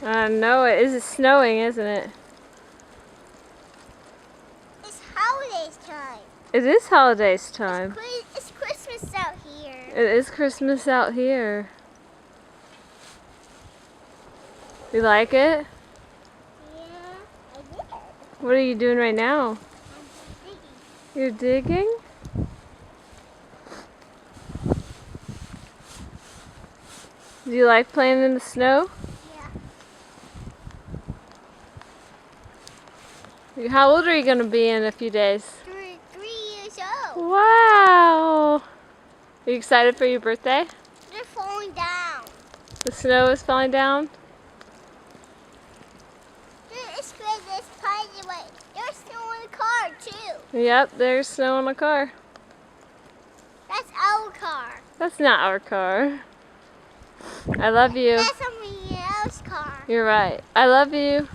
I know it is snowing, isn't it? It's holidays time. It is holidays time. It's Christmas out here. It is Christmas out here. You like it? Yeah, I did. What are you doing right now? I'm digging. You're digging? Do you like playing in the snow? Yeah. How old are you going to be in a few days? 3 years old. Wow! Are you excited for your birthday? They're falling down. The snow is falling down? It's great. There's piles away. There's snow in the car too. Yep, there's snow in the car. That's our car. That's not our car. I love you. That's somebody else's car. You're right. I love you.